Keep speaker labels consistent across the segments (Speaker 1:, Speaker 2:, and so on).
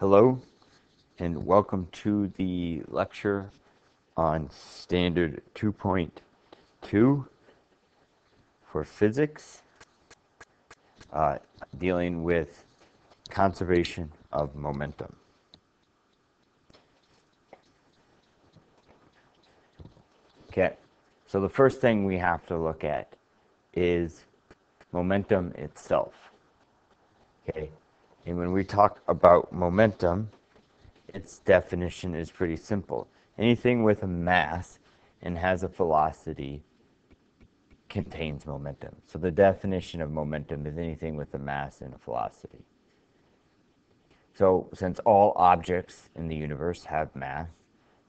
Speaker 1: Hello, and welcome to the lecture on Standard 2.2 for physics, dealing with conservation of momentum. Okay, so the first thing we have to look at is momentum itself. Okay, and when we talk about momentum, its definition is pretty simple. Anything with a mass and has a velocity contains momentum. So the definition of momentum is anything with a mass and a velocity. So since all objects in the universe have mass,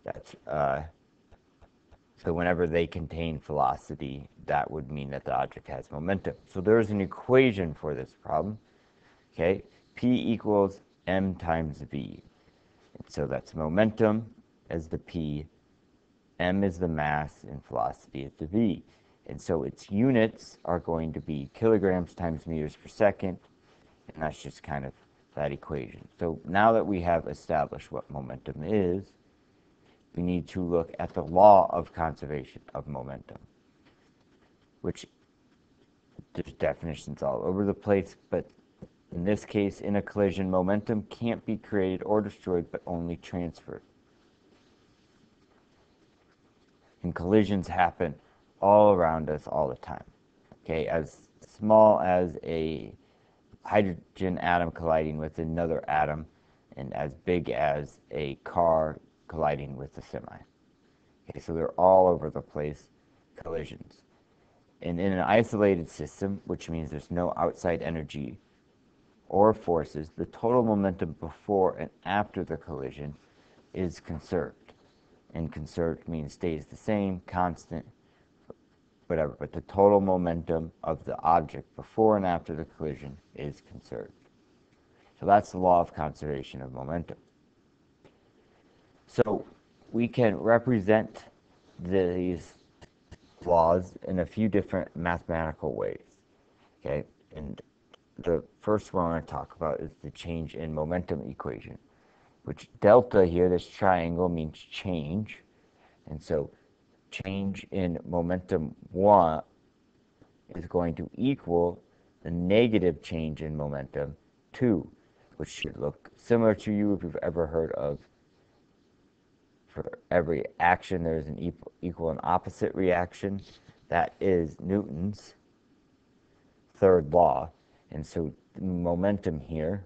Speaker 1: that's so whenever they contain velocity, that would mean that the object has momentum. So there's an equation for this problem. Okay, P equals m times v. And so that's momentum as the P, m is the mass, and velocity is the v. And so its units are going to be kilograms times meters per second, and that's just kind of that equation. So now that we have established what momentum is, we need to look at the law of conservation of momentum, which there's definitions all over the place, but in this case, in a collision, momentum can't be created or destroyed, but only transferred. And collisions happen all around us all the time. Okay, as small as a hydrogen atom colliding with another atom, and as big as a car colliding with a semi. Okay, so they're all over the place, collisions. And in an isolated system, which means there's no outside energy or forces, the total momentum before and after the collision is conserved. And conserved means stays the same, constant, whatever, but the total momentum of the object before and after the collision is conserved. So that's the law of conservation of momentum. So we can represent these laws in a few different mathematical ways. Okay, and the first one I want to talk about is the change in momentum equation, which delta here, this triangle, means change. And so change in momentum 1 is going to equal the negative change in momentum 2, which should look similar to you if you've ever heard of, for every action there's an equal and opposite reaction. That is Newton's third law. And so the momentum here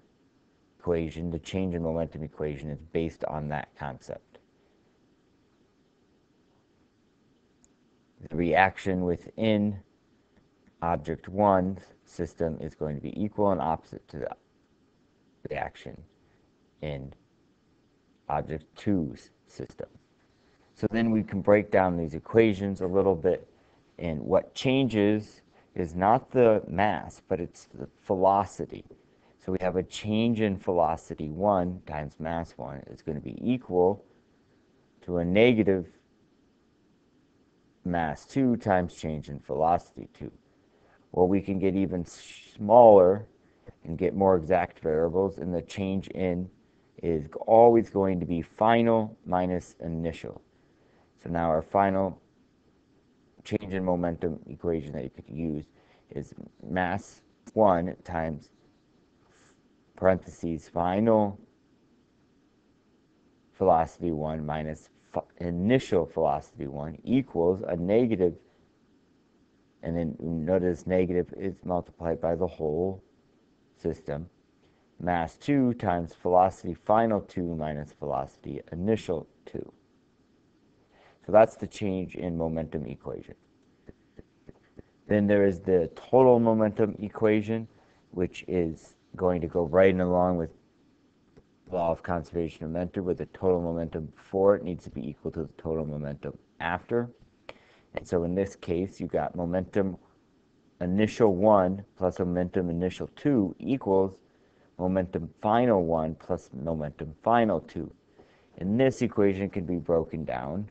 Speaker 1: equation, the change in momentum equation, is based on that concept. The reaction within object 1's system is going to be equal and opposite to the reaction in object 2's system. So then we can break down these equations a little bit, and what changes is not the mass, but it's the velocity. So we have a change in velocity 1 times mass 1 is going to be equal to a negative mass 2 times change in velocity 2. Well, we can get even smaller and get more exact variables, and the change in is always going to be final minus initial. So now our final change in momentum equation that you could use is mass 1 times parentheses final velocity 1 minus initial velocity 1 equals a negative, and then notice negative is multiplied by the whole system, mass 2 times velocity final 2 minus velocity initial 2. So that's the change in momentum equation. Then there is the total momentum equation, which is going to go right along with the law of conservation of momentum, where the total momentum before it needs to be equal to the total momentum after. And so in this case, you've got momentum initial 1 plus momentum initial 2 equals momentum final 1 plus momentum final 2. And this equation can be broken down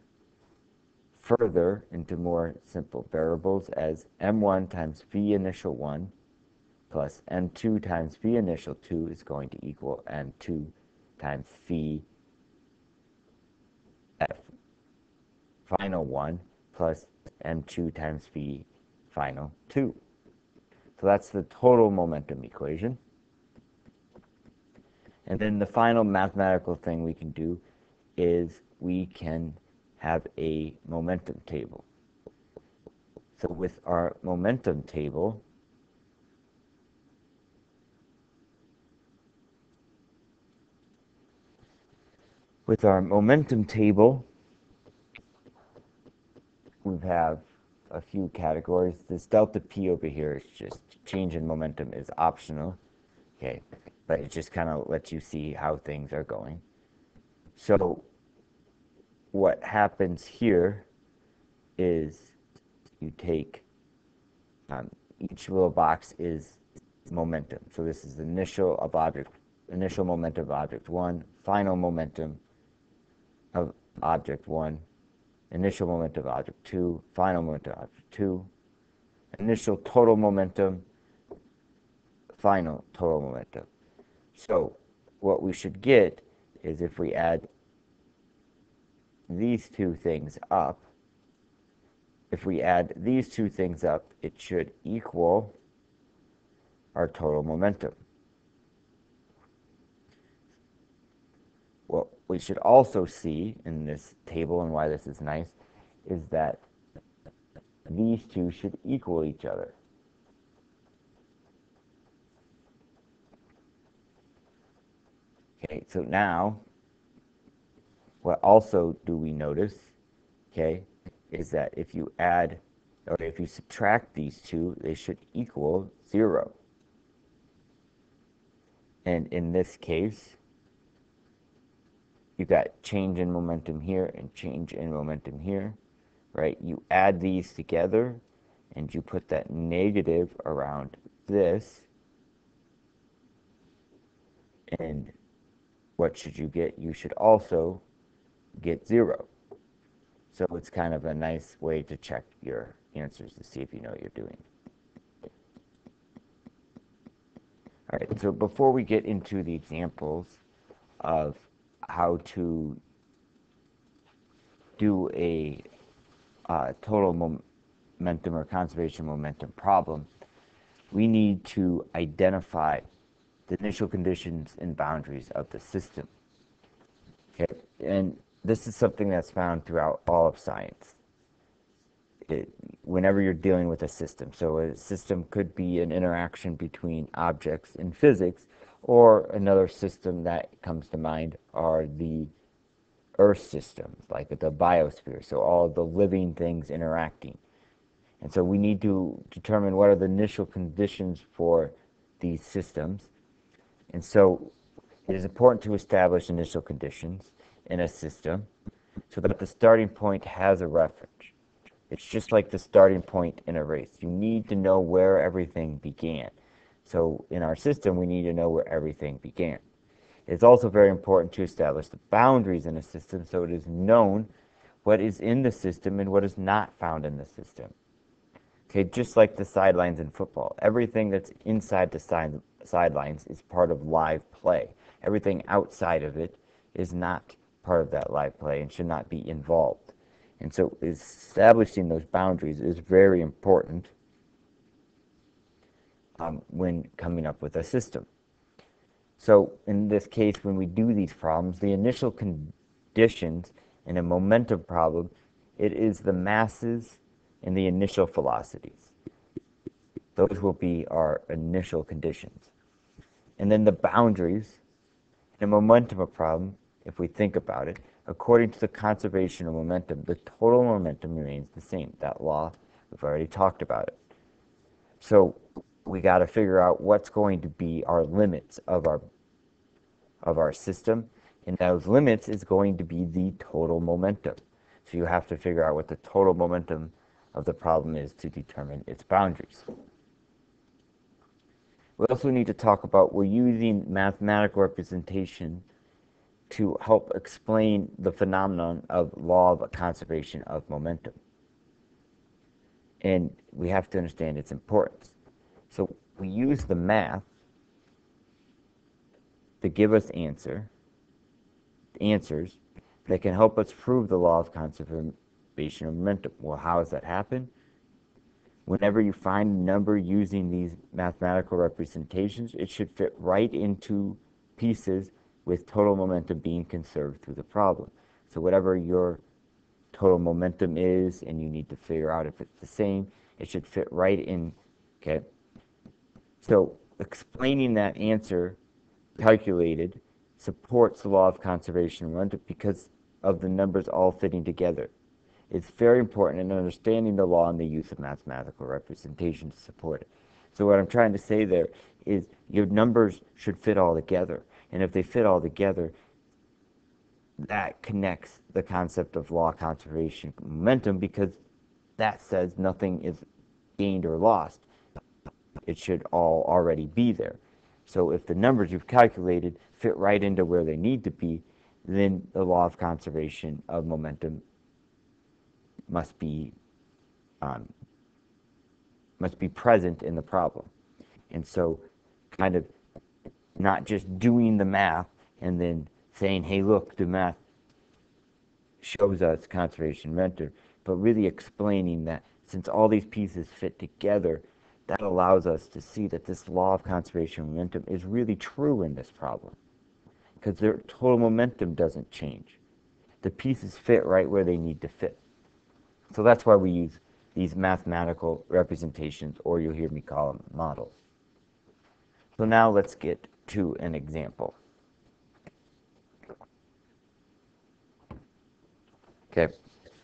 Speaker 1: further into more simple variables as m1 times v initial 1 plus m2 times v initial 2 is going to equal m2 times phi f final 1 plus m2 times phi final 2. So that's the total momentum equation. And then the final mathematical thing we can do is we can have a momentum table. So with our momentum table, we have a few categories. This delta P over here is just change in momentum is optional, okay, but it just kind of lets you see how things are going. So what happens here is you take each little box is momentum. So this is initial momentum of object 1, final momentum of object 1, initial momentum of object 2, final momentum of object 2, initial total momentum, final total momentum. So what we should get is if we add these two things up, it should equal our total momentum. What we should also see in this table, and why this is nice, is that these two should equal each other. Okay, so now, what also do we notice, okay, is that if you add, or if you subtract these two, they should equal 0. And in this case, you got change in momentum here and change in momentum here, right? You add these together and you put that negative around this, and what should you get? You should also get 0. So it's kind of a nice way to check your answers to see if you know what you're doing. All right, so before we get into the examples of how to do a total momentum or conservation momentum problem, we need to identify the initial conditions and boundaries of the system. Okay, and this is something that's found throughout all of science. Whenever you're dealing with a system, so a system could be an interaction between objects in physics, or another system that comes to mind are the Earth systems, like the biosphere, so all the living things interacting. And so we need to determine what are the initial conditions for these systems. And so it is important to establish initial conditions in a system so that the starting point has a reference. It's just like the starting point in a race. You need to know where everything began. So in our system, we need to know where everything began. It's also very important to establish the boundaries in a system so it is known what is in the system and what is not found in the system. Okay, just like the sidelines in football. Everything that's inside the sidelines is part of live play. Everything outside of it is not part of that live play and should not be involved. And so establishing those boundaries is very important when coming up with a system. So in this case, when we do these problems, the initial conditions in a momentum problem, it is the masses and the initial velocities. Those will be our initial conditions. And then the boundaries in a momentum problem, if we think about it, according to the conservation of momentum, the total momentum remains the same. That law, we've already talked about it. So we got to figure out what's going to be our limits of our system, and those limits is going to be the total momentum. So you have to figure out what the total momentum of the problem is to determine its boundaries. We also need to talk about we're using mathematical representation to help explain the phenomenon of law of conservation of momentum. And we have to understand its importance. So we use the math to give us answer, answers that can help us prove the law of conservation of momentum. Well, how does that happen? Whenever you find a number using these mathematical representations, it should fit right into pieces with total momentum being conserved through the problem. So whatever your total momentum is, and you need to figure out if it's the same, it should fit right in, okay? So explaining that answer calculated supports the law of conservation of momentum because of the numbers all fitting together. It's very important in understanding the law and the use of mathematical representation to support it. So what I'm trying to say there is your numbers should fit all together. And if they fit all together, that connects the concept of law of conservation of momentum because that says nothing is gained or lost. It should all already be there. So if the numbers you've calculated fit right into where they need to be, then the law of conservation of momentum must be present in the problem. And so kind of not just doing the math and then saying, hey, look, the math shows us conservation of momentum, but really explaining that since all these pieces fit together, that allows us to see that this law of conservation of momentum is really true in this problem because their total momentum doesn't change. The pieces fit right where they need to fit. So that's why we use these mathematical representations, or you'll hear me call them models. So now let's get to an example. Okay,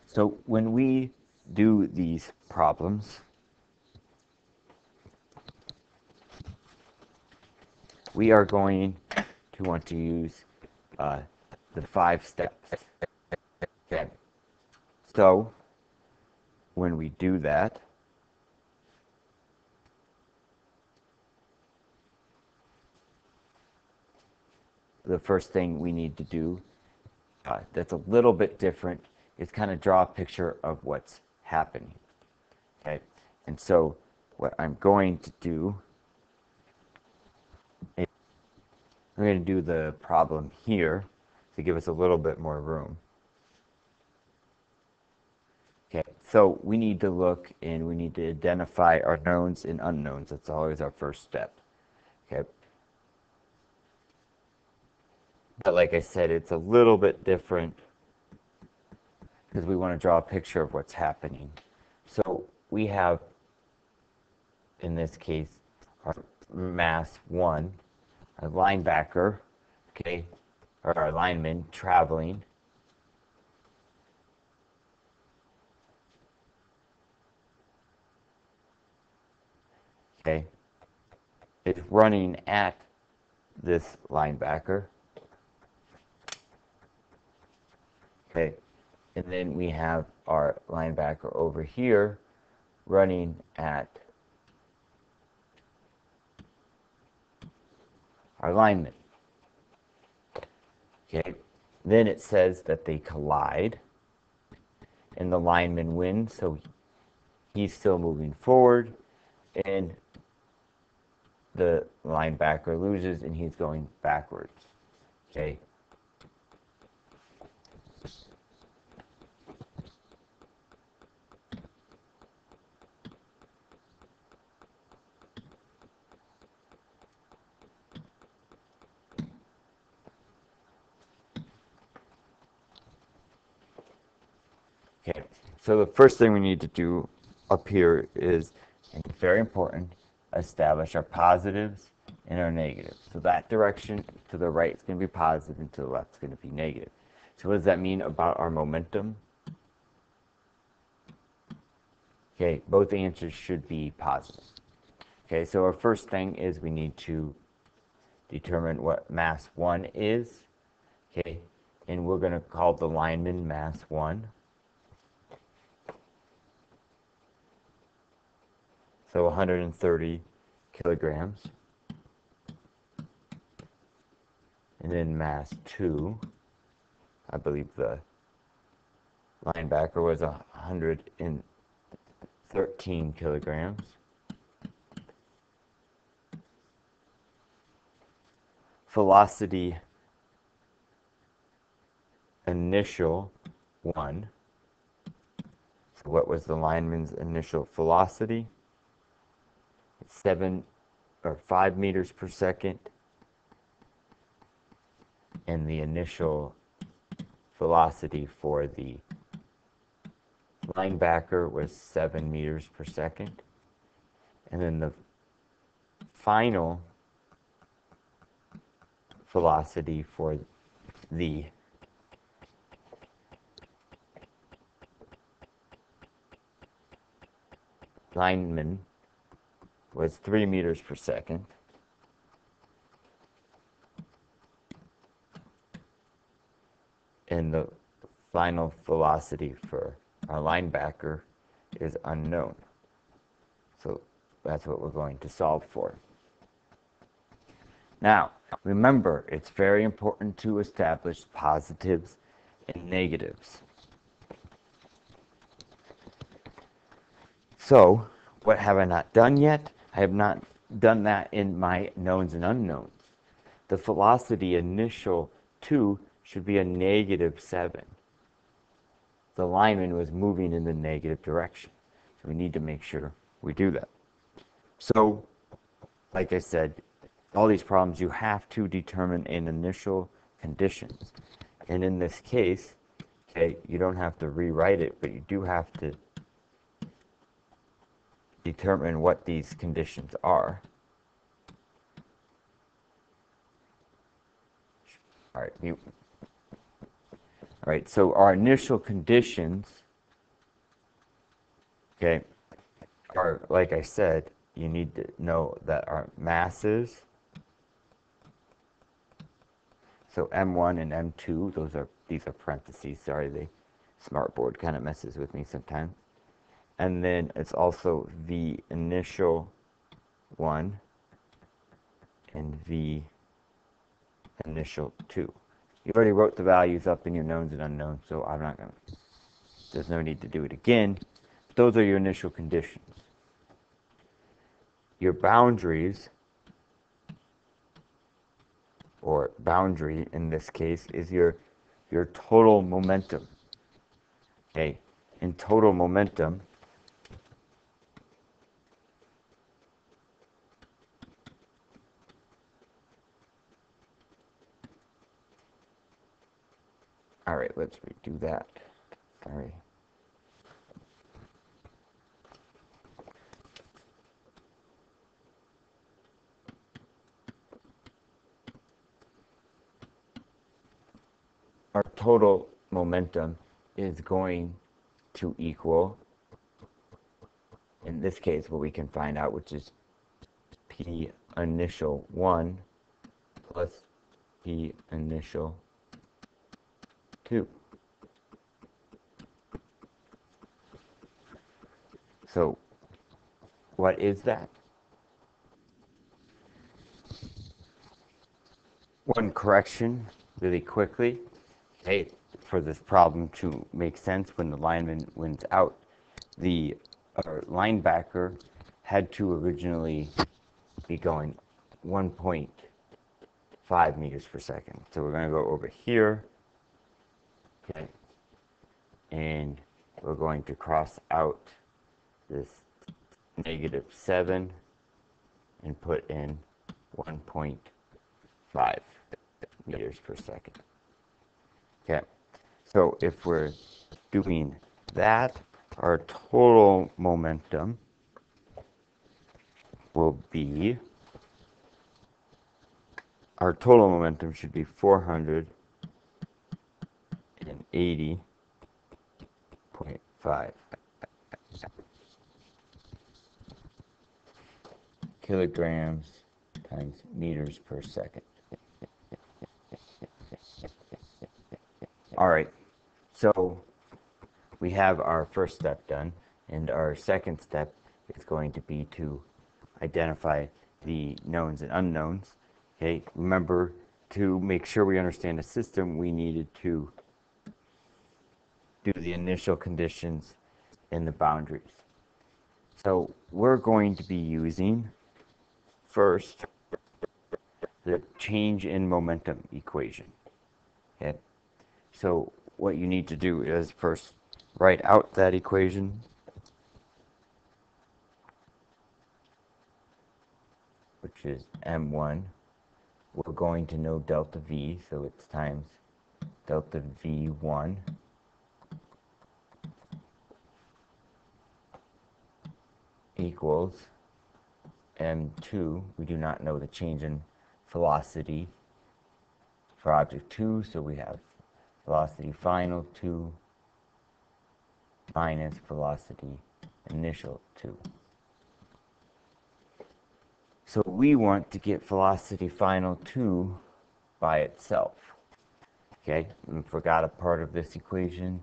Speaker 1: so when we do these problems, we are going to want to use the 5 steps. Okay, so when we do that, the first thing we need to do that's a little bit different is kind of draw a picture of what's happening. Okay, and so what I'm going to do is I'm going to do the problem here to give us a little bit more room. Okay, so we need to look and we need to identify our knowns and unknowns. That's always our first step. Okay. But like I said, it's a little bit different because we want to draw a picture of what's happening. So we have, in this case, our mass 1, our linebacker, okay, or our lineman traveling. Okay, is running at this linebacker. Okay, and then we have our linebacker over here running at our lineman. Okay, then it says that they collide and the lineman wins, so he's still moving forward, and the linebacker loses and he's going backwards. Okay. Okay, so the first thing we need to do up here is, and it's very important, establish our positives and our negatives. So that direction to the right is going to be positive and to the left is going to be negative. So what does that mean about our momentum? Okay, both answers should be positive. Okay, so our first thing is we need to determine what mass 1 is. Okay, and we're going to call the lineman mass 1. So 130 kilograms. And then mass 2, I believe the linebacker was 113 kilograms. Velocity initial 1. So what was the lineman's initial velocity? It's 5 meters per second. And the initial velocity for the linebacker was 7 meters per second. And then the final velocity for the lineman was 3 meters per second. And the final velocity for our linebacker is unknown. So that's what we're going to solve for. Now, remember, it's very important to establish positives and negatives. So, what have I not done yet? I have not done that in my knowns and unknowns. The velocity initial 2 should be a -7. The lineman was moving in the negative direction. So we need to make sure we do that. So, like I said, all these problems you have to determine an initial conditions. And in this case, okay, you don't have to rewrite it, but you do have to determine what these conditions are. All right, mute. All right, so our initial conditions, okay, are, like I said, you need to know that our masses, so M1 and M2, these are parentheses, sorry, the smartboard kind of messes with me sometimes. And then it's also the initial 1 and the initial 2. You already wrote the values up in your knowns and unknowns, so I'm not going to, there's no need to do it again. Those are your initial conditions. Your boundaries, or boundary in this case, is your total momentum. Okay, in total momentum, all right, let's redo that. Sorry. Our total momentum is going to equal, in this case, what we can find out, which is P initial 1 plus P initial 2. So what is that? One correction really quickly. Hey, for this problem to make sense, when the lineman wins out, the linebacker had to originally be going 1.5 meters per second. So we're going to go over here, okay, and we're going to cross out this -7 and put in 1.5 meters per second. Okay, so if we're doing that, our total momentum will be, our total momentum should be 480.5 kilograms times meters per second. All right, so we have our first step done, and our second step is going to be to identify the knowns and unknowns. Okay, remember, to make sure we understand the system, we needed to do the initial conditions and the boundaries. So we're going to be using first the change in momentum equation. Okay, So what you need to do is first write out that equation, which is m1. We're going to know delta v, so it's times delta v1 equals m2. We do not know the change in velocity for object 2, so we have velocity final 2 minus velocity initial 2. So we want to get velocity final 2 by itself. Okay, we forgot a part of this equation.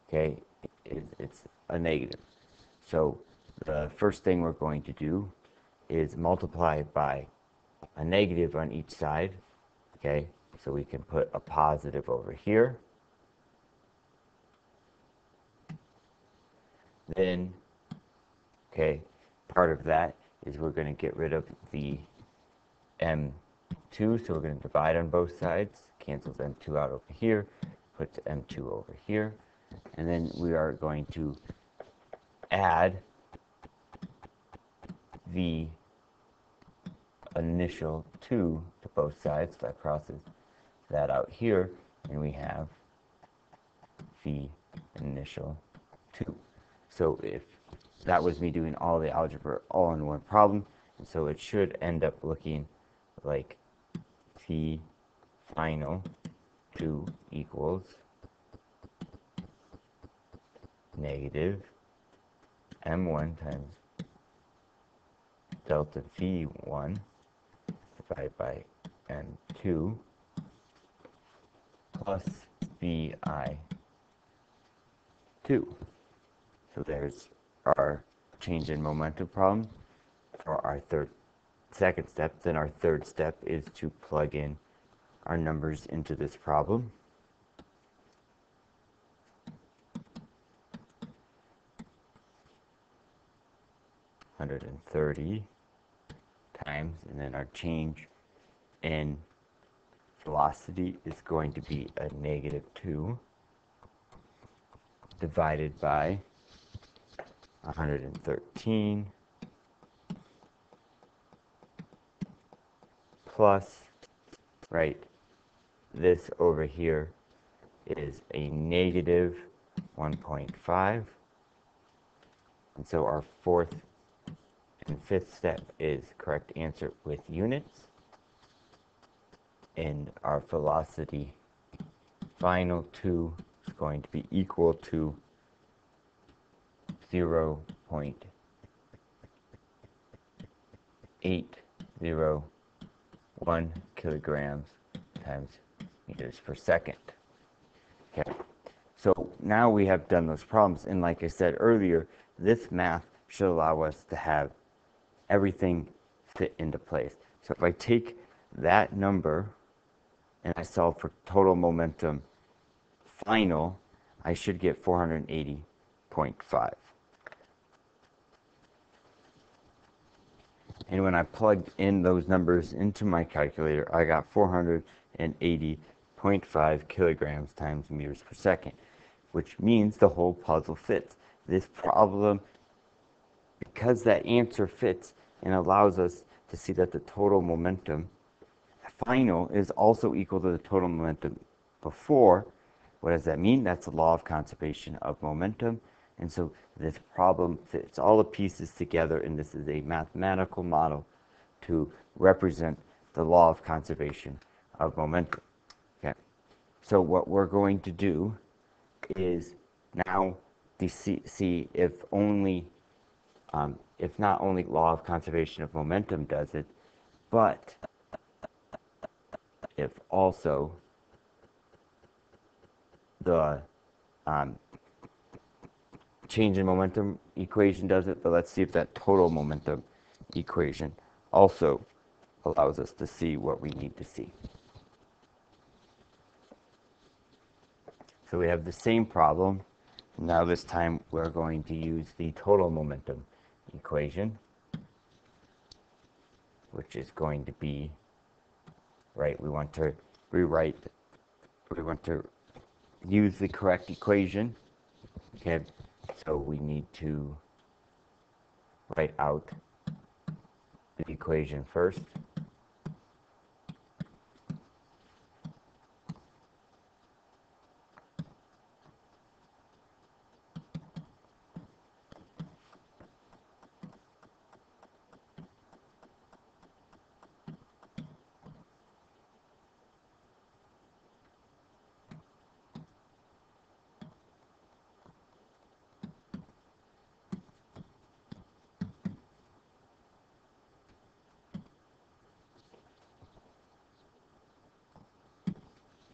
Speaker 1: Okay, it's a negative. So the first thing we're going to do is multiply by a negative on each side. Okay, so we can put a positive over here. Then, okay, part of that is we're going to get rid of the m2, so we're going to divide on both sides, cancels m2 out over here, puts m2 over here, and then we are going to add the initial 2 to both sides. That crosses that out here, and we have the initial 2. So if that was me doing all the algebra all in one problem, and so it should end up looking like v final 2 equals negative m1 times delta v1 divided by m2 plus vi2. So there's our change in momentum problem for our second step. Then our third step is to plug in our numbers into this problem. (130) times, and then our change in velocity is going to be a negative 2 divided by 113 plus, right, this over here is a negative 1.5. And so our fourth and fifth step is correct answer with units. And our velocity final 2 is going to be equal to 0.801 kilograms times meters per second. Okay, so now we have done those problems, and like I said earlier, this math should allow us to have everything fit into place. So if I take that number and I solve for total momentum final, I should get 480.5. And when I plugged in those numbers into my calculator, I got 480.5 kilograms times meters per second, which means the whole puzzle fits. This problem, because that answer fits and allows us to see that the total momentum final is also equal to the total momentum before. What does that mean? That's the law of conservation of momentum. And so this problem fits all the pieces together, and this is a mathematical model to represent the law of conservation of momentum. Okay. So what we're going to do is now see if not only law of conservation of momentum does it, but if also the change in momentum equation does it. But let's see if that total momentum equation also allows us to see what we need to see. So we have the same problem. Now this time we're going to use the total momentum equation, which is going to be, right, we want to use the correct equation. Okay, so we need to write out the equation first.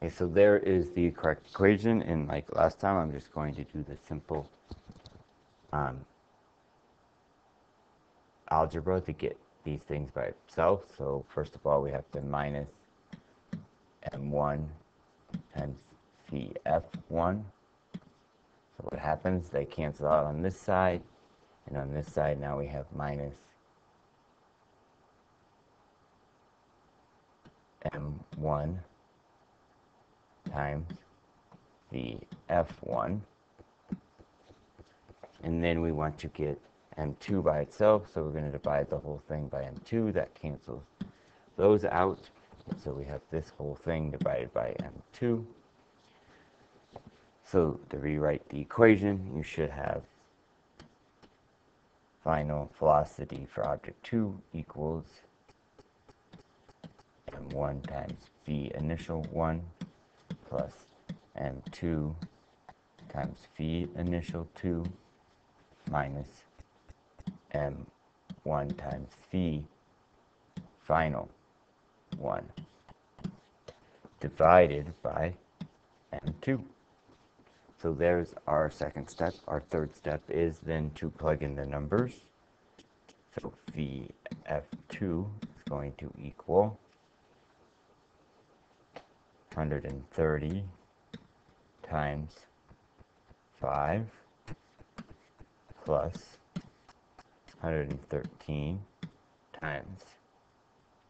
Speaker 1: Okay, so there is the correct equation, and like last time, I'm just going to do the simple algebra to get these things by itself. So first of all, we have to minus m1 times cf1. So what happens, they cancel out on this side, and on this side now we have minus m1 times the f1, and then we want to get m2 by itself, so we're going to divide the whole thing by m2. That cancels those out, so we have this whole thing divided by m2. So to rewrite the equation, you should have final velocity for object 2 equals m1 times v initial 1 plus m2 times v initial 2 minus m1 times v final 1 divided by m2. So there's our second step. Our third step is then to plug in the numbers. So vf2 is going to equal 130 times 5 plus 113 times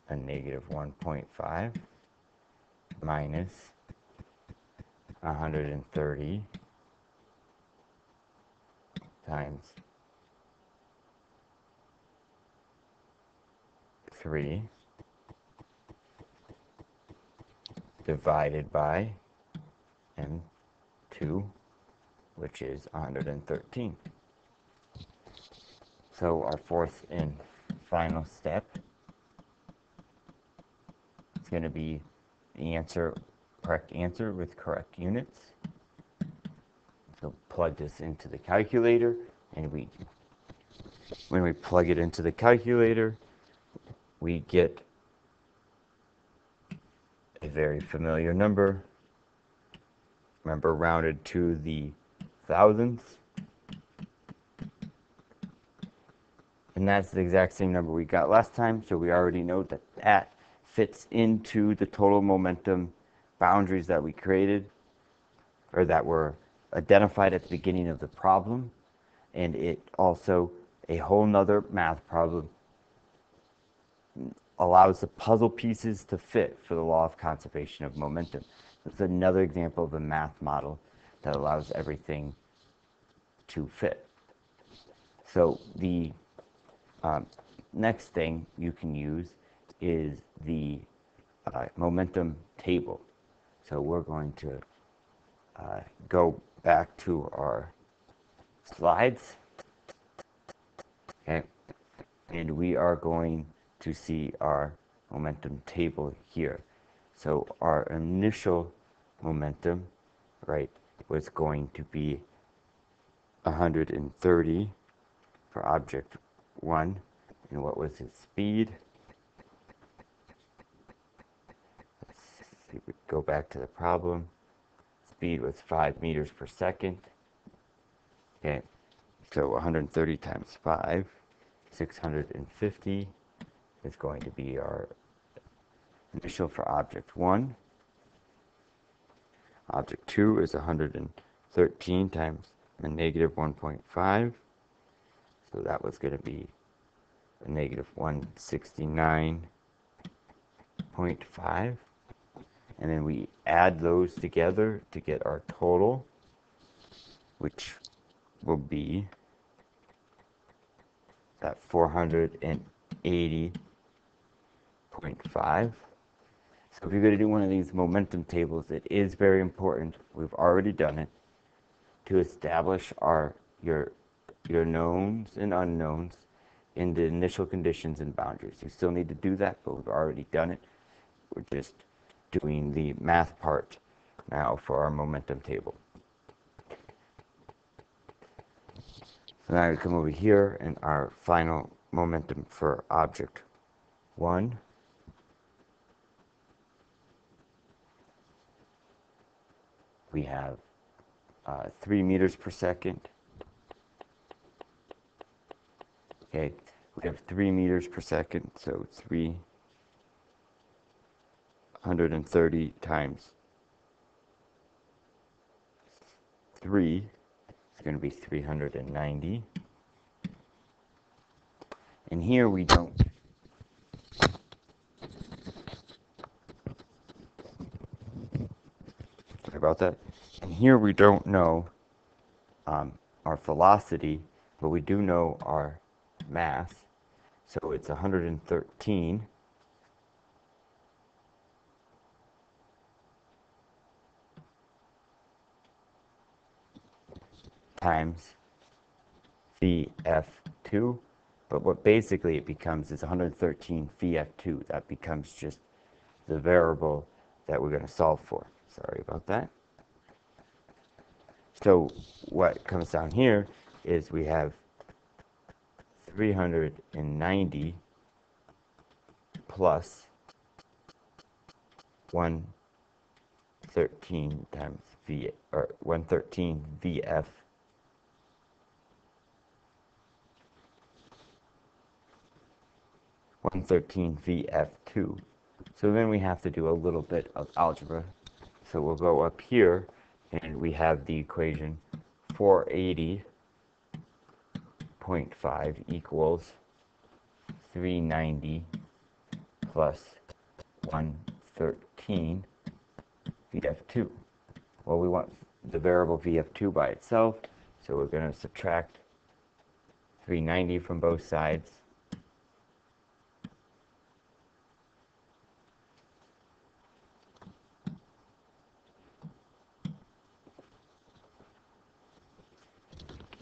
Speaker 1: a negative 1.5 minus 130 times 3 divided by m2, which is 113. So our fourth and final step is going to be the answer, correct answer with correct units. So plug this into the calculator, and when we plug it into the calculator, we get a very familiar number. Remember, rounded to the thousandths. And that's the exact same number we got last time, so we already know that that fits into the total momentum boundaries that we created, or that were identified at the beginning of the problem. And it also, a whole nother math problem, allows the puzzle pieces to fit for the law of conservation of momentum. It's another example of a math model that allows everything to fit. So the next thing you can use is the momentum table. So we're going to go back to our slides, okay, and we are going to see our momentum table here. So our initial momentum, right, was going to be 130 for object 1, and what was its speed? Let's see, we go back to the problem. Speed was 5 meters per second. Okay, so 130 times 5, 650 is going to be our initial for object 1. Object 2 is 113 times a negative 1.5. So that was going to be a negative 169.5. and then we add those together to get our total, which will be that 480.5. So if you're going to do one of these momentum tables, it is very important, we've already done it, to establish your knowns and unknowns in the initial conditions and boundaries. You still need to do that, but we've already done it. We're just doing the math part now for our momentum table. So now we come over here and our final momentum for object 1. We have 3 meters per second. Okay, we have 3 meters per second, so 330 times 3 is going to be 390. And here we don't. Sorry about that. And here we don't know our velocity, but we do know our mass. So it's 113 times VF2, but what basically it becomes is 113 VF2. That becomes just the variable that we're going to solve for. Sorry about that. So what comes down here is we have 390 plus 113 times V, or 113 VF. VF2. So then we have to do a little bit of algebra. So we'll go up here and we have the equation 480.5 equals 390 plus 113 VF2. Well, we want the variable VF2 by itself, so we're going to subtract 390 from both sides.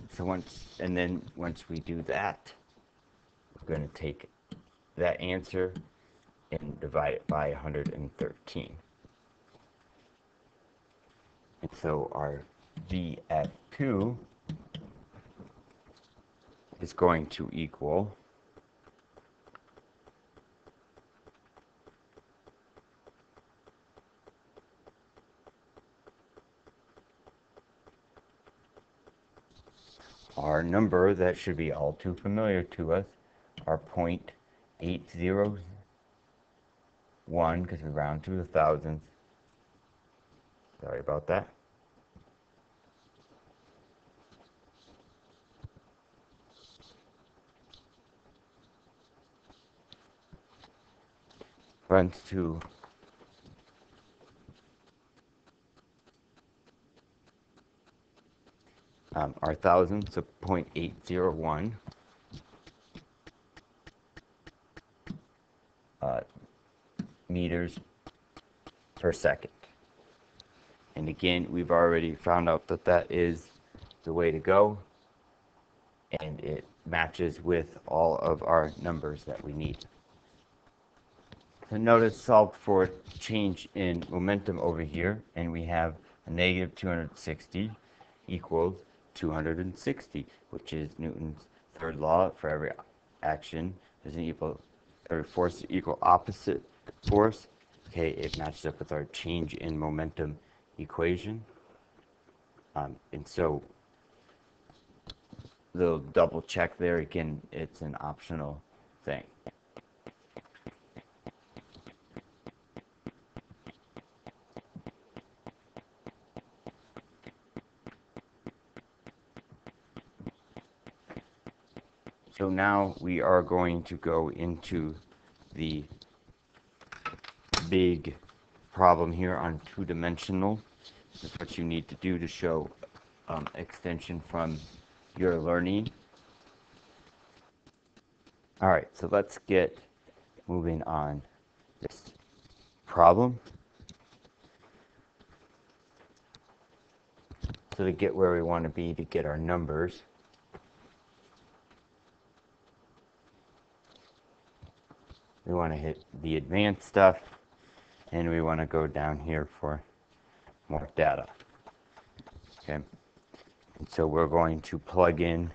Speaker 1: So once we do that, we're going to take that answer and divide it by 113. And so our VF2 is going to equal our number that should be all too familiar to us, our 0.801, because we round to the thousands. Sorry about that. Runs to our thousands, so 0.801 meters per second. And again, we've already found out that that is the way to go, and it matches with all of our numbers that we need. So notice solve for change in momentum over here, and we have a negative 260 equals 260, which is Newton's third law. For every action, there's an equal, every force equal opposite force. Okay, it matches up with our change in momentum equation. And so the double check there, again, it's an optional thing. So now we are going to go into the big problem here on two-dimensional. That's what you need to do to show extension from your learning. All right, so let's get moving on this problem. So to get where we want to be, to get our numbers, we want to hit the advanced stuff, and we want to go down here for more data. Okay, and so we're going to plug in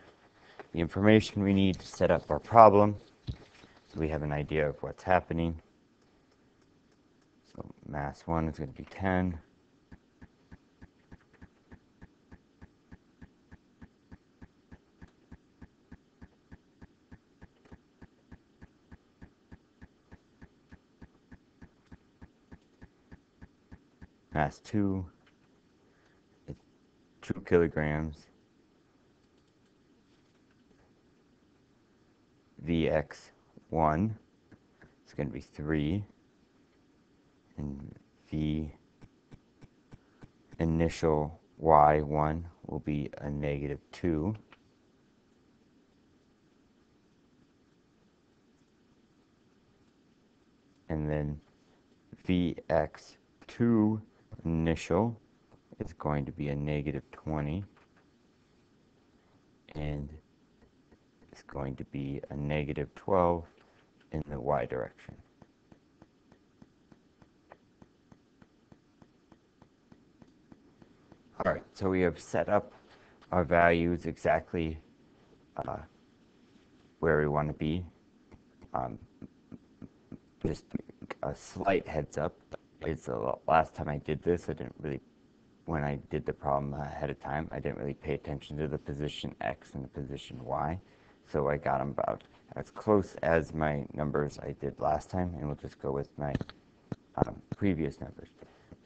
Speaker 1: the information we need to set up our problem, so we have an idea of what's happening. So mass 1 is going to be 10. Mass 2 is 2 kilograms. Vx1 is going to be 3. And V initial Y1 will be a negative 2. And then Vx2 initial is going to be a negative 20. And it's going to be a negative 12 in the Y direction. All right, so we have set up our values exactly where we want to be. Just a slight heads up, it's the last time I did this, when I did the problem ahead of time, I didn't really pay attention to the position X and the position Y. So I got them about as close as my numbers I did last time, and we'll just go with my previous numbers.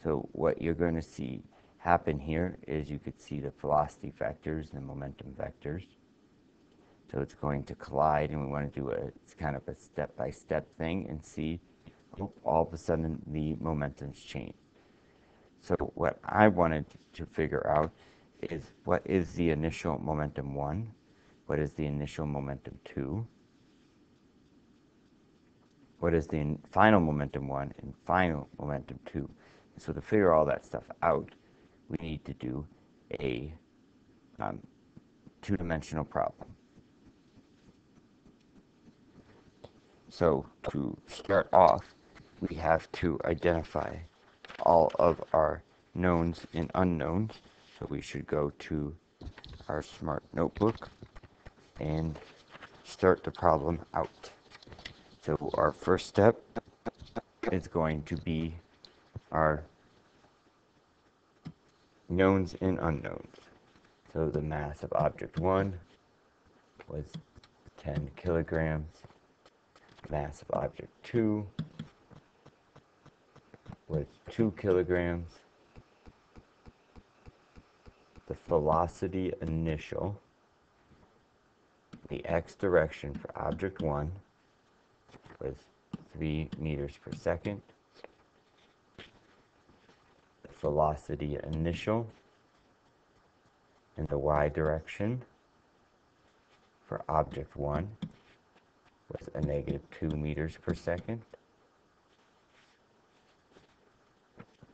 Speaker 1: So what you're going to see happen here is you could see the velocity vectors and momentum vectors. So it's going to collide, and we want to do it's kind of a step-by-step thing and see, oh, all of a sudden the momentum's changed. So what I wanted to figure out is what is the initial momentum 1, what is the initial momentum 2, what is the final momentum 1 and final momentum 2. So to figure all that stuff out, we need to do a two-dimensional problem. So to start off, we have to identify all of our knowns and unknowns. So we should go to our smart notebook and start the problem out. So our first step is going to be our knowns and unknowns. So the mass of object 1 was 10 kilograms. Mass of object 2 was 2 kilograms. The velocity initial, the x direction for object 1 was 3 meters per second. The velocity initial in the y direction for object 1 was a negative 2 meters per second.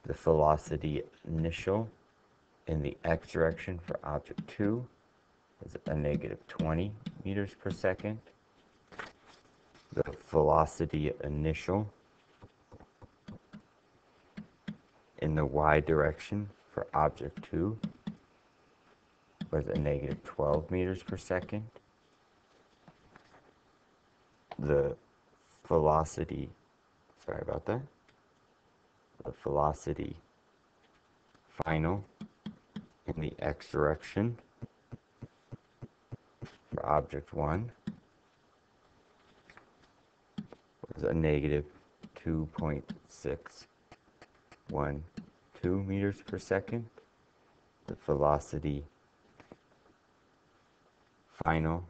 Speaker 1: The velocity initial in the x direction for object 2 is a negative 20 meters per second. The velocity initial in the y direction for object 2 was a negative 12 meters per second. The velocity, sorry about that, the velocity final in the x direction for object 1 was a negative 2.612 meters per second. The velocity final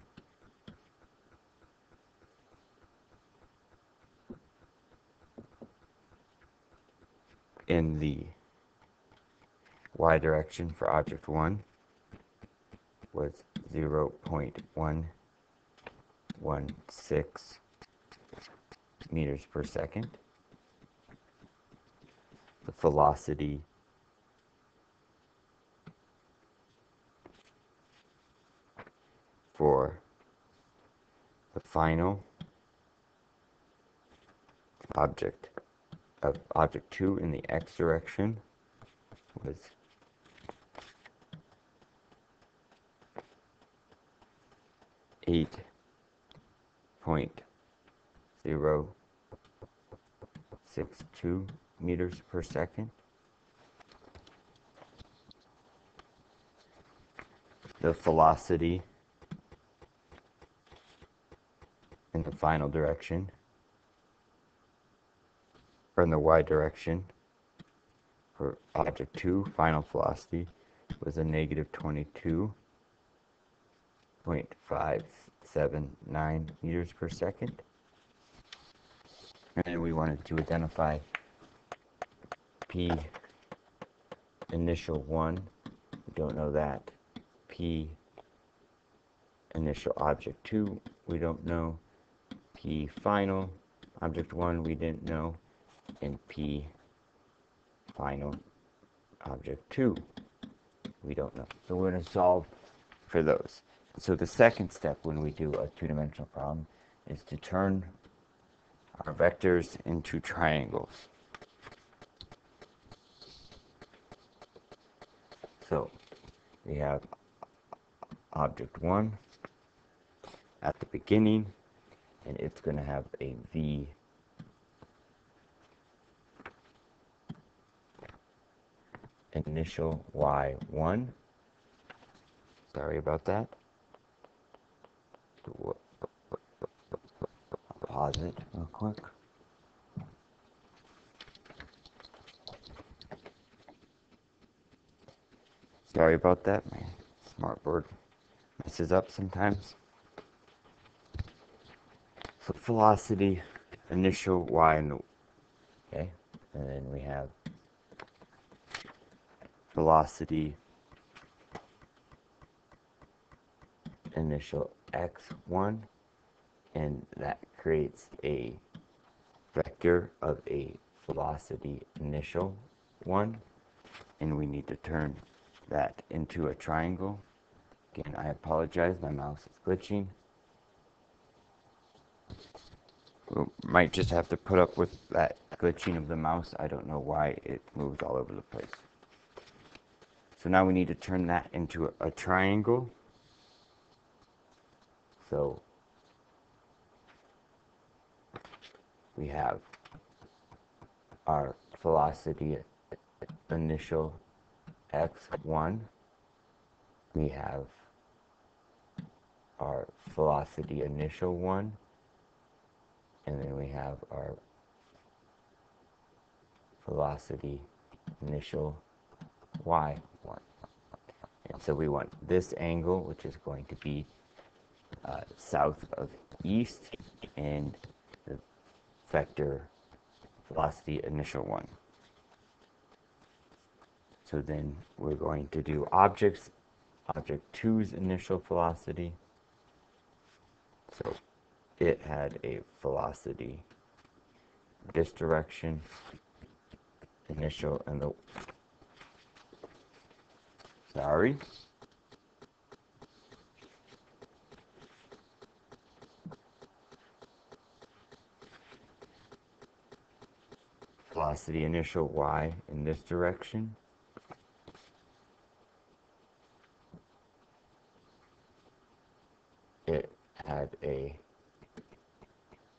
Speaker 1: in the y direction for object 1 was 0.116 meters per second. The velocity for the final object of object 2 in the x direction was 8.062 meters per second. The velocity in the final direction, or in the y direction, for object 2, final velocity was a negative 22.579 meters per second. And then we wanted to identify P initial 1, we don't know that. P initial object 2, we don't know. P final object 1, we didn't know. And P final object 2, we don't know. So we're going to solve for those. So the second step when we do a two-dimensional problem is to turn our vectors into triangles. So we have object 1 at the beginning, and it's going to have a v initial y1. Sorry about that. I'll pause it real quick. Sorry about that. My smartboard messes up sometimes. So velocity initial y, okay, and then we have velocity initial x1, and that creates a vector of a velocity initial 1, and we need to turn that into a triangle. Again, I apologize, my mouse is glitching. We might just have to put up with that glitching of the mouse. I don't know why it moves all over the place. So now we need to turn that into a triangle. So we have our velocity initial x1. We have our velocity initial 1. And then we have our velocity initial y1. And so we want this angle, which is going to be south of east, and the vector velocity initial 1. So then we're going to do objects. Object 2's initial velocity. So it had a velocity this direction, initial, and the, sorry. Velocity initial y in this direction. It had a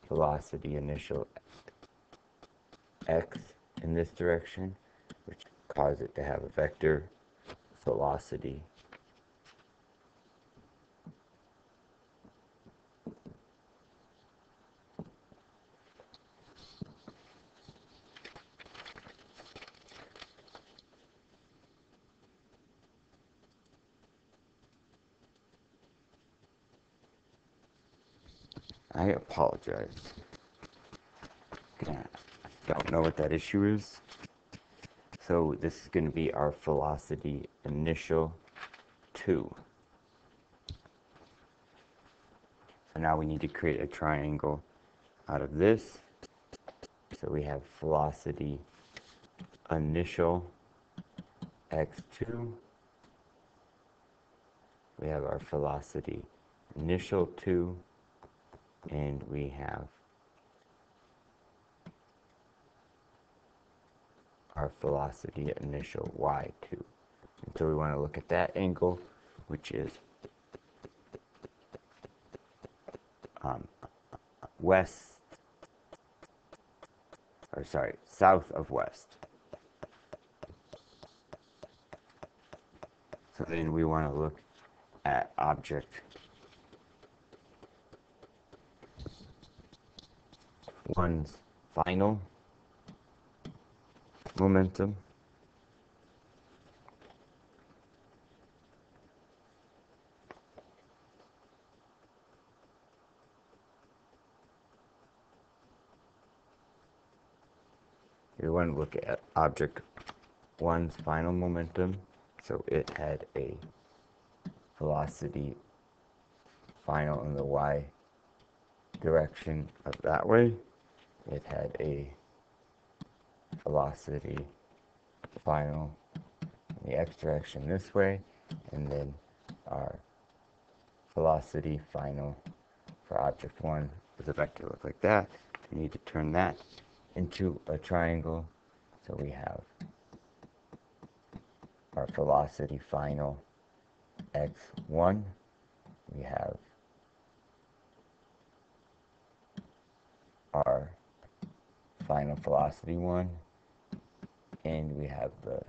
Speaker 1: velocity initial x in this direction, which caused it to have a vector velocity I apologize. I don't know what that issue is. So this is going to be our velocity initial 2. So now we need to create a triangle out of this. So we have velocity initial x2. We have our velocity initial 2, and we have our velocity initial y2. And so we want to look at that angle, which is south of west. So then we want to look at object 1's final momentum. We want to look at object 1's final momentum. So it had a velocity final in the y direction of that way. It had a velocity final in the x direction this way, and then our velocity final for object 1 does a vector look like that. We need to turn that into a triangle. So we have our velocity final x1. We have our final velocity 1, and we have the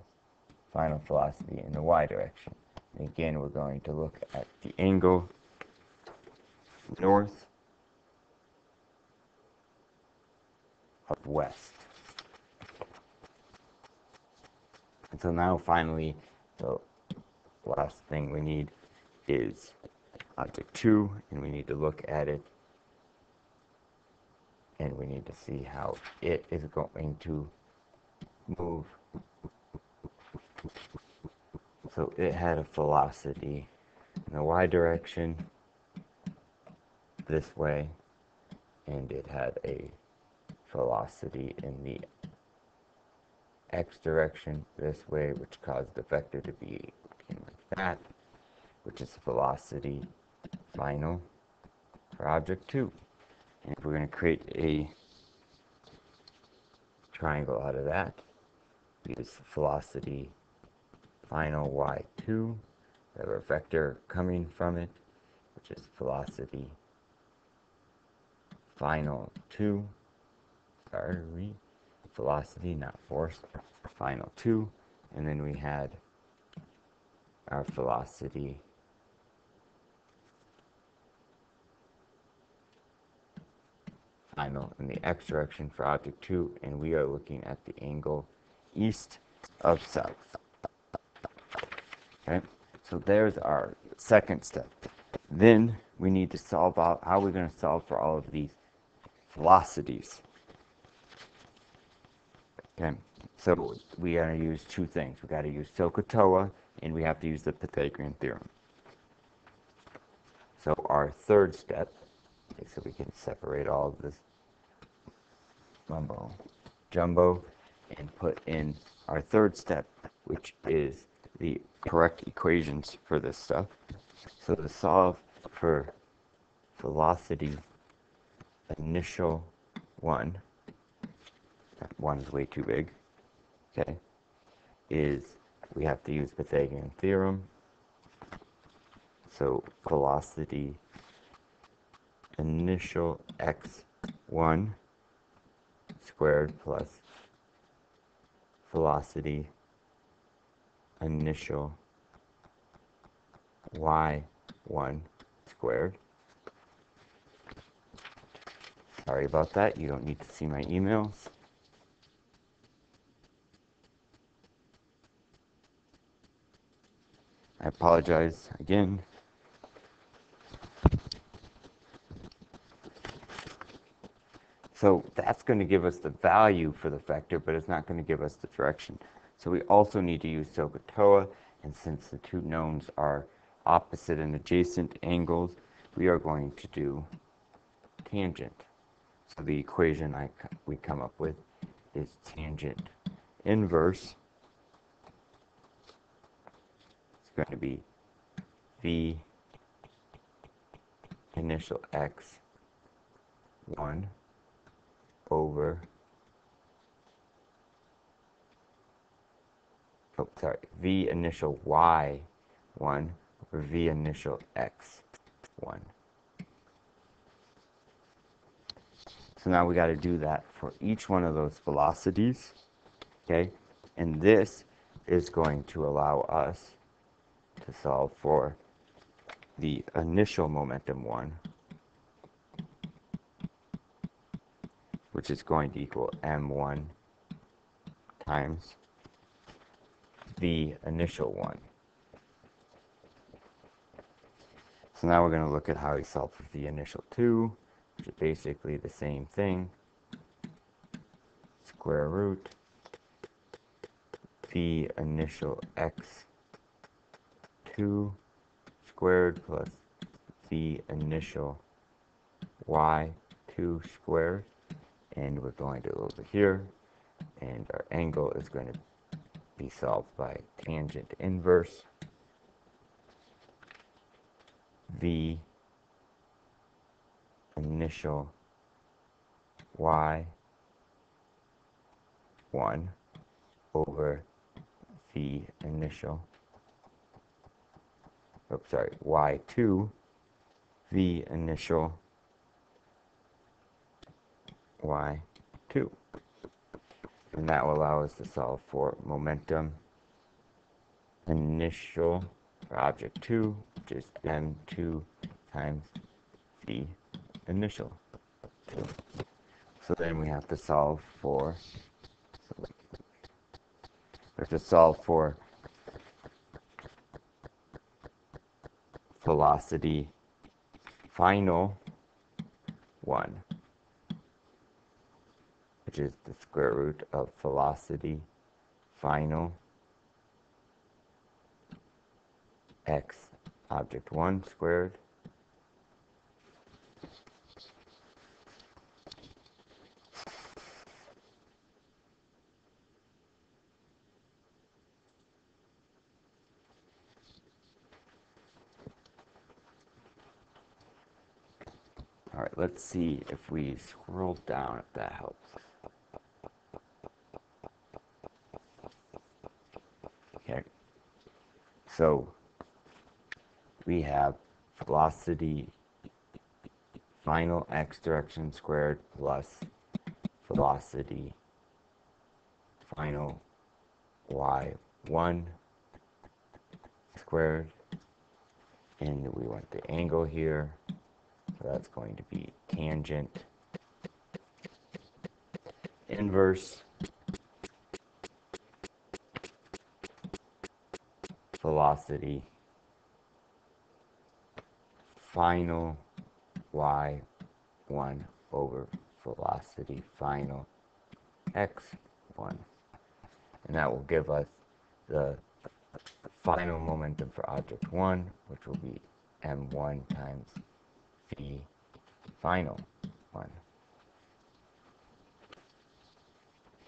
Speaker 1: final velocity in the y direction. And again, we're going to look at the angle north of west. And so now finally, the last thing we need is object 2, and we need to look at it, and we need to see how it is going to move. So it had a velocity in the y direction this way, and it had a velocity in the x direction this way, which caused the vector to be looking like that, which is velocity final for object 2. And we're going to create a triangle out of that. Use velocity final y2. We have our vector coming from it, which is velocity final 2. Velocity, not force. Final 2. And then we had our velocity final in the x direction for object 2, and we are looking at the angle east of south. Okay, so there's our second step. Then we need to solve out how we're going to solve for all of these velocities. Okay, so we got to use two things. We got to use SOHCAHTOA, and we have to use the Pythagorean theorem. So our third step, okay, so we can separate all of this mumbo jumbo and put in our third step, which is the correct equations for this stuff. So to solve for velocity initial 1, that 1 is way too big, okay, is we have to use Pythagorean theorem. So velocity initial x1 squared plus velocity initial y1 squared. Sorry about that, you don't need to see my emails. I apologize again. So that's going to give us the value for the vector, but it's not going to give us the direction. So we also need to use SOHCAHTOA, and since the two knowns are opposite and adjacent angles, we are going to do tangent. So the equation we come up with is tangent inverse. It's going to be v initial x1 over, v initial y1 over v initial x1. So now we got to do that for each one of those velocities, okay? And this is going to allow us to solve for the initial momentum 1, which is going to equal m1 times the initial 1. So now we're going to look at how we solve for the initial 2, which is basically the same thing. Square root the initial x2 squared plus the initial y2 squared. And we're going to over here, and our angle is going to be solved by tangent inverse v initial y1 over v initial, y2 v initial y2. And that will allow us to solve for momentum initial for object 2, which is m2 times v initial 2. So then we have to solve for, velocity final 1, which is the square root of velocity final x object 1 squared All right, let's see if we scroll down, if that helps. Okay, so we have velocity final x direction squared plus velocity final y1 squared, and we want the angle here, so that's going to be tangent inverse velocity final y1 over velocity final x1, and that will give us the final momentum for object 1, which will be m1 times v final 1.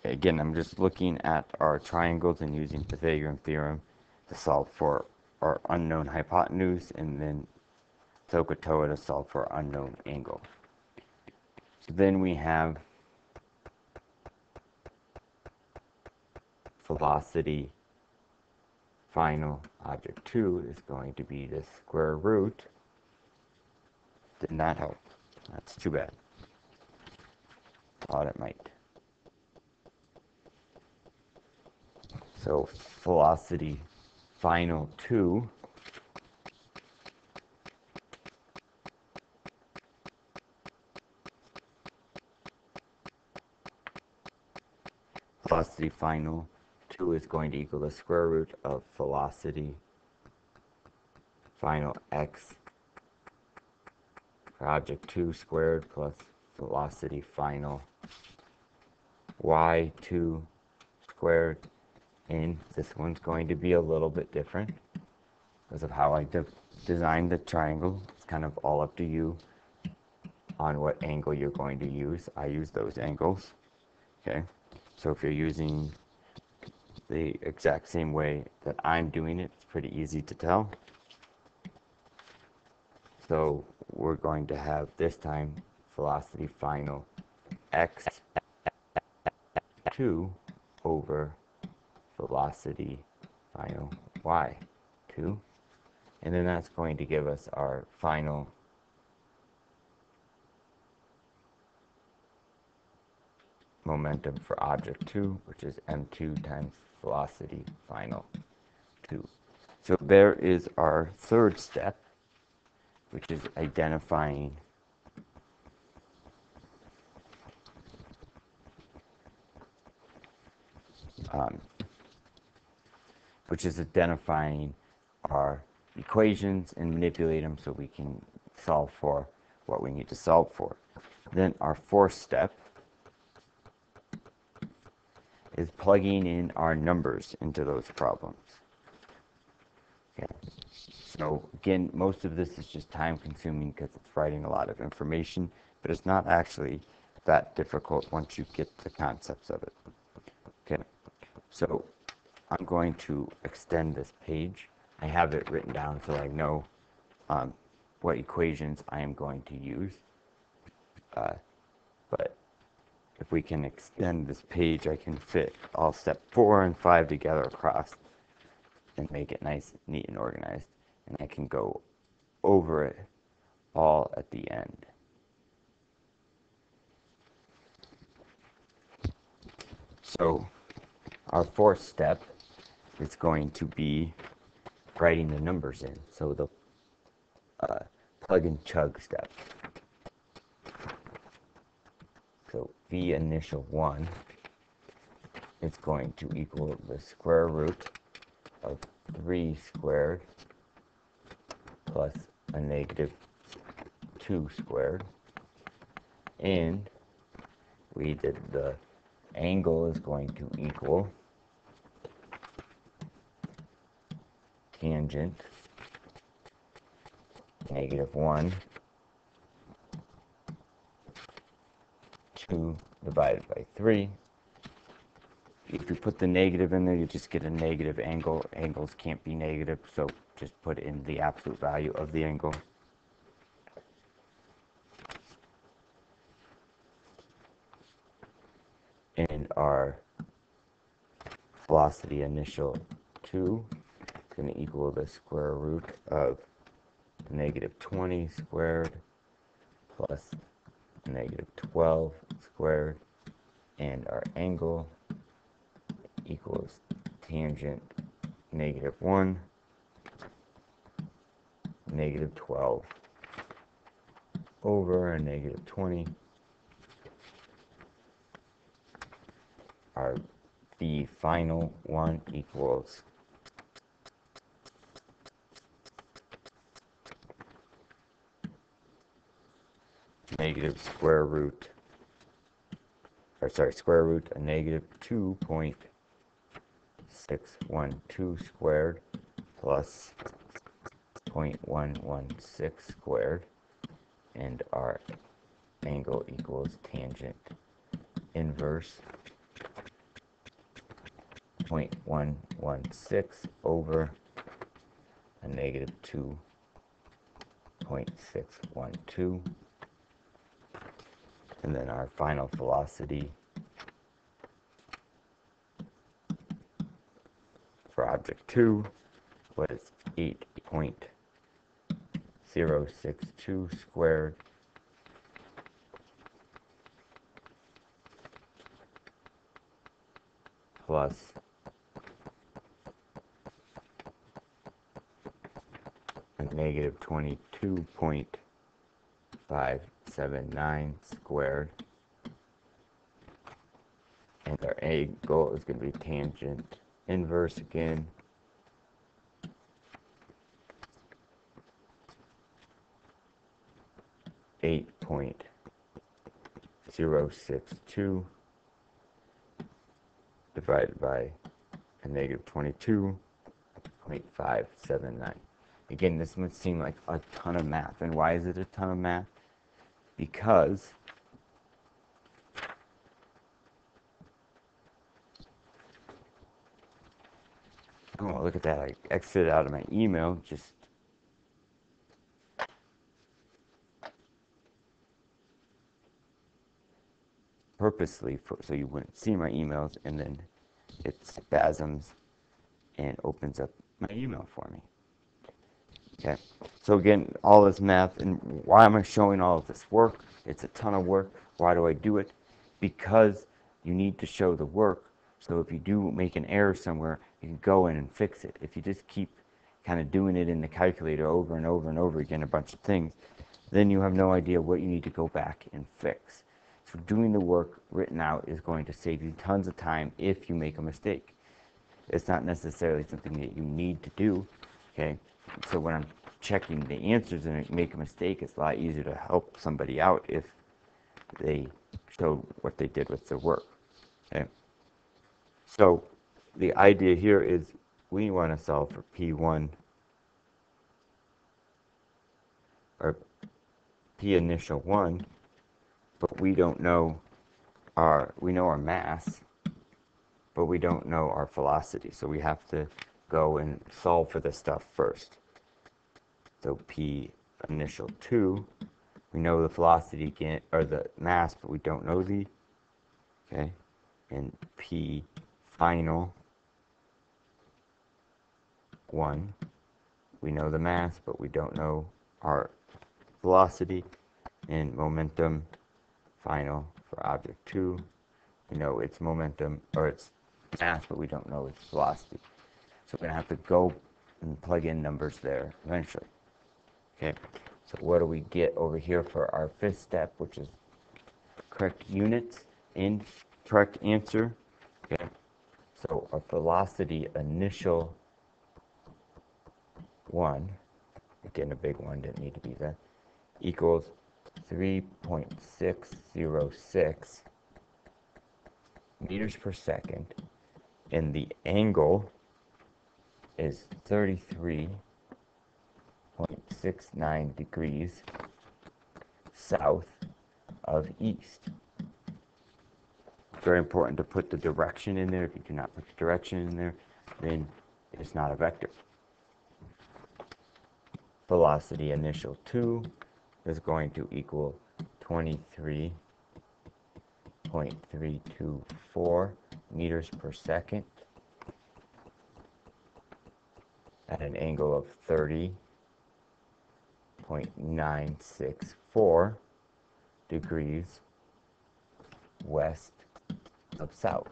Speaker 1: Again, I'm just looking at our triangles and using Pythagorean theorem to solve for our unknown hypotenuse, and then SOHCAHTOA to solve for our unknown angle. So then we have velocity final object 2 is going to be the square root. Did not help. That's too bad. Thought it might. So velocity final 2 velocity final 2 is going to equal the square root of velocity final x for object 2 squared plus velocity final y2 squared And this one's going to be a little bit different because of how I designed the triangle. It's kind of all up to you on what angle you're going to use. I use those angles. Okay, so if you're using the exact same way that I'm doing it, it's pretty easy to tell. So we're going to have this time velocity final x2 over velocity final y2, and then that's going to give us our final momentum for object 2, which is m2 times velocity final 2. So there is our third step, which is identifying our equations and manipulate them so we can solve for what we need to solve for. Then our fourth step is plugging in our numbers into those problems. Okay. So again, most of this is just time consuming because it's writing a lot of information, but it's not actually that difficult once you get the concepts of it. Okay, so I'm going to extend this page. I have it written down so I know what equations I am going to use. But if we can extend this page, I can fit all step 4 and 5 together across and make it nice, neat, and organized. And I can go over it all at the end. So our fourth step is going to be writing the numbers in. So the plug and chug step. So v initial 1 is going to equal the square root of 3 squared plus a negative 2 squared. And we did the angle is going to equal tangent negative 1 2 divided by 3. If you put the negative in there, you just get a negative angle. Angles can't be negative, so just put in the absolute value of the angle. And our velocity initial 2 is going to equal the square root of negative 20 squared plus negative 12 squared, and our angle equals tangent negative 1 negative 12 over a negative 20. The final one equals negative square root of negative 2.612 squared plus 0.116 squared, and our angle equals tangent inverse 0.116 over a negative 2.612. And then our final velocity for object 2 was 8.062 squared plus a negative 22.579 squared. And our angle is going to be tangent inverse again. .062 divided by and negative 22.579. Again, this would seem like a ton of math. And why is it a ton of math? Because oh, look at that. I exited out of my email just purposely so you wouldn't see my emails, and then it spasms and opens up my email for me. Okay, so again, all this math, and why am I showing all of this work? It's a ton of work. Why do I do it? Because you need to show the work, so if you do make an error somewhere, you can go in and fix it. If you just keep kind of doing it in the calculator over and over and over again, a bunch of things, then you have no idea what you need to go back and fix. So doing the work written out is going to save you tons of time if you make a mistake. It's not necessarily something that you need to do, okay? So when I'm checking the answers and I make a mistake, it's a lot easier to help somebody out if they show what they did with their work, okay? So the idea here is we want to solve for P1, or P initial 1, but we don't know we know our mass, but we don't know our velocity. So we have to go and solve for this stuff first. So P initial 2, we know the velocity again, or the mass, but we don't know the, okay? And P final 1, we know the mass, but we don't know our velocity. And momentum final for object 2, we know its momentum, or its mass, but we don't know its velocity. So we're going to have to go and plug in numbers there eventually. Okay, so what do we get over here for our fifth step, which is correct units and correct answer? Okay, so our velocity initial 1, again a big one, didn't need to be that, equals 3.606 meters per second, and the angle is 33.69 degrees south of east. Very important to put the direction in there. If you do not put the direction in there, then it's not a vector. Velocity initial 2 is going to equal 23.324 meters per second at an angle of 30.964 degrees west of south.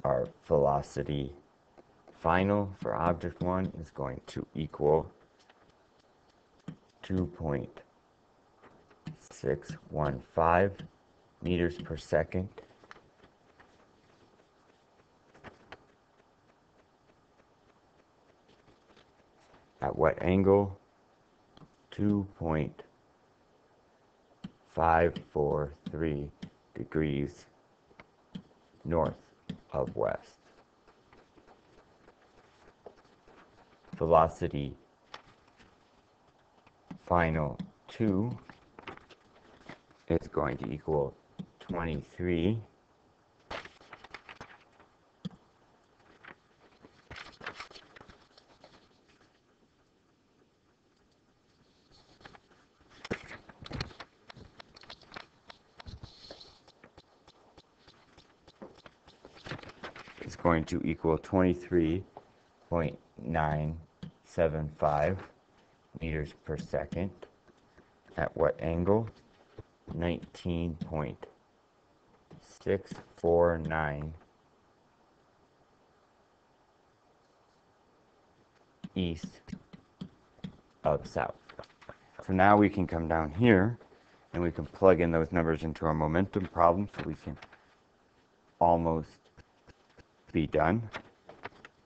Speaker 1: Our velocity final for object 1 is going to equal 2.615 meters per second at what angle? 2.543 degrees north of west. Velocity final 2 is going to equal 23 is going to equal 23.975 meters per second at what angle? 19.649 east of south. So now we can come down here and we can plug in those numbers into our momentum problem, so we can almost be done.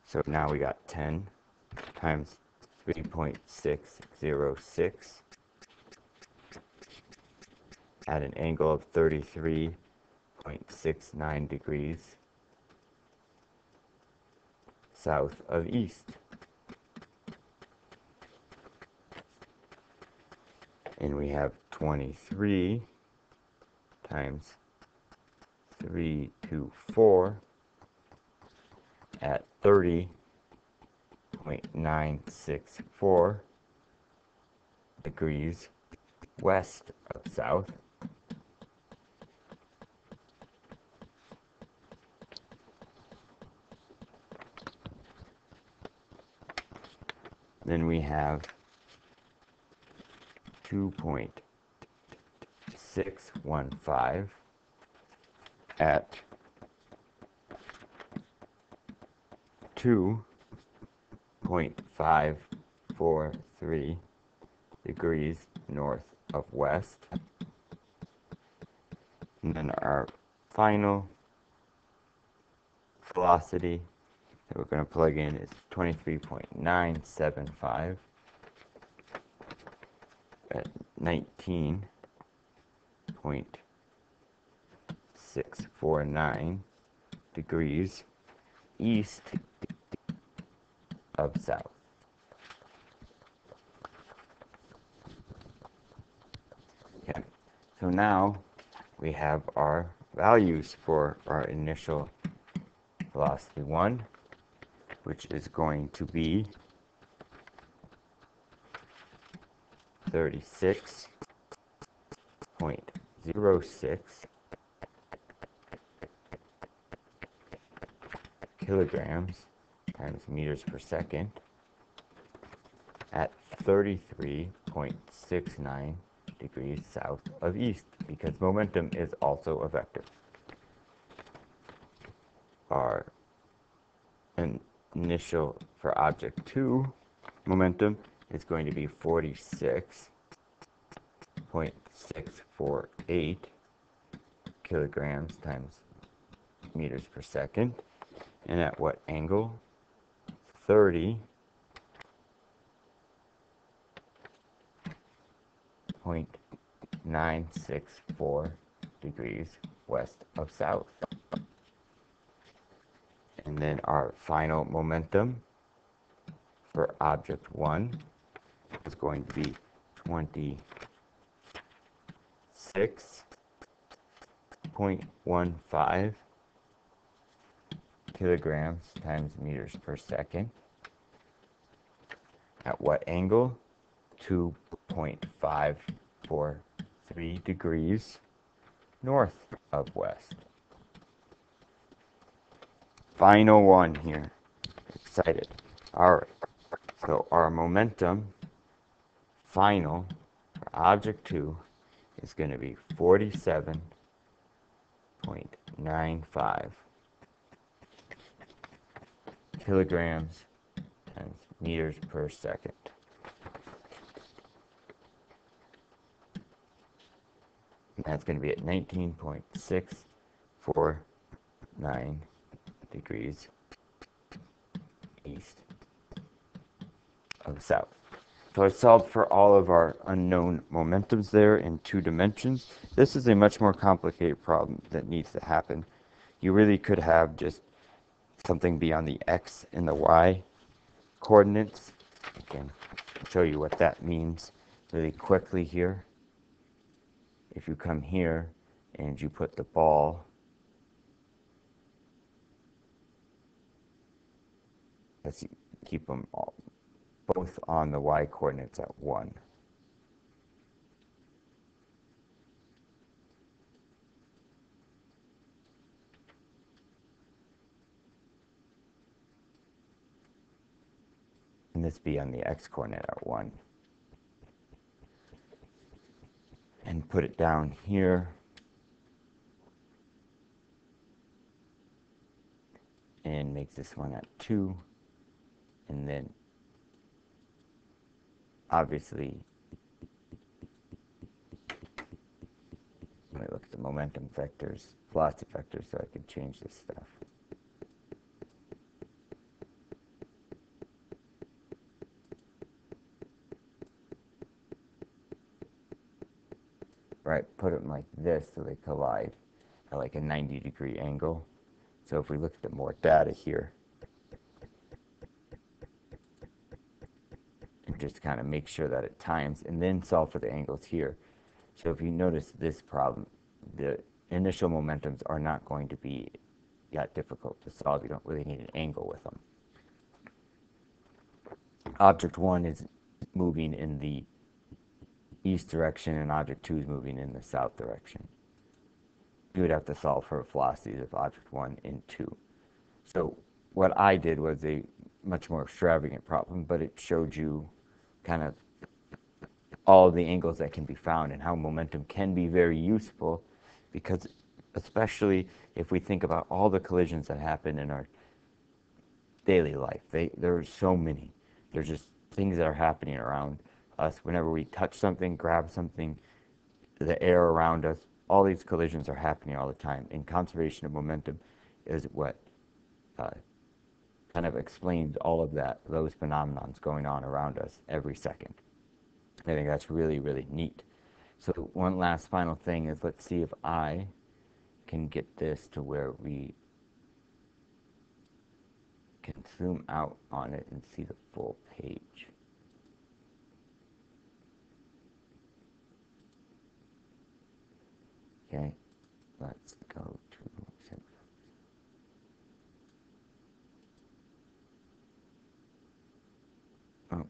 Speaker 1: So now we got 10 times 3.606 at an angle of 33.69 degrees south of east. And we have 23 times 324 at 30.964 degrees west of south. Then we have 2.615 at 2.543 degrees north of west. And then our final velocity that we're going to plug in is 23.975 at 19.649 degrees east of south. Okay, so now we have our values for our initial velocity 1, which is going to be 36.06 kilograms times meters per second at 33.69 degrees south of east, because momentum is also a vector. Our initial for object 2 momentum is going to be 46.648 kilograms times meters per second. And at what angle? 30.964 degrees west of south. And then our final momentum for object 1 is going to be 26.15 kilograms times meters per second. At what angle? 2.543 degrees north of west. Final one here. Excited. Alright. So our momentum final for object 2 is going to be 47.95 kilograms times meters per second. And that's going to be at 19.649 degrees east of south. So I solved for all of our unknown momentums there in 2 dimensions. This is a much more complicated problem that needs to happen. You really could have just something be on the x and the y coordinates. I can show you what that means really quickly here. If you come here and you put the ball, let's keep them all, both on the y coordinates at 1. And this be on the x coordinate at 1. And put it down here. And make this one at 2. And then obviously, let me look at the momentum vectors velocity vector so I can change this stuff. Right, put them like this so they collide at like a 90-degree angle. So if we look at more data here, and just kind of make sure that it times, and then solve for the angles here. So if you notice this problem, the initial momentums are not going to be that difficult to solve. You don't really need an angle with them. Object 1 is moving in the east direction, and object 2 is moving in the south direction. You would have to solve for velocities of object 1 and 2. So what I did was a much more extravagant problem, but it showed you kind of all of the angles that can be found and how momentum can be very useful, because especially if we think about all the collisions that happen in our daily life, there are so many. There's just things that are happening around us. Whenever we touch something, grab something, the air around us, all these collisions are happening all the time. And conservation of momentum is what kind of explains all of that, those phenomenons going on around us every second. I think that's really, really neat. So one last final thing is, let's see if I can get this to where we can zoom out on it and see the full page. Okay, let's go to oh.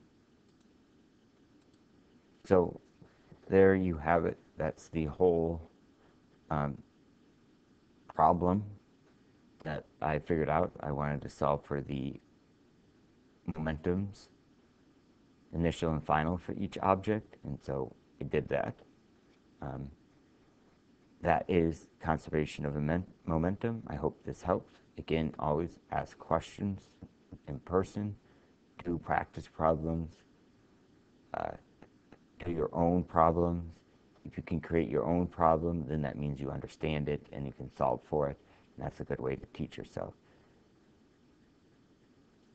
Speaker 1: So there you have it. That's the whole problem that I figured out. I wanted to solve for the momentums, initial and final, for each object, and so I did that. That is conservation of momentum. I hope this helps. Again, always ask questions in person, do practice problems, do your own problems. If you can create your own problem, then that means you understand it and you can solve for it, and that's a good way to teach yourself.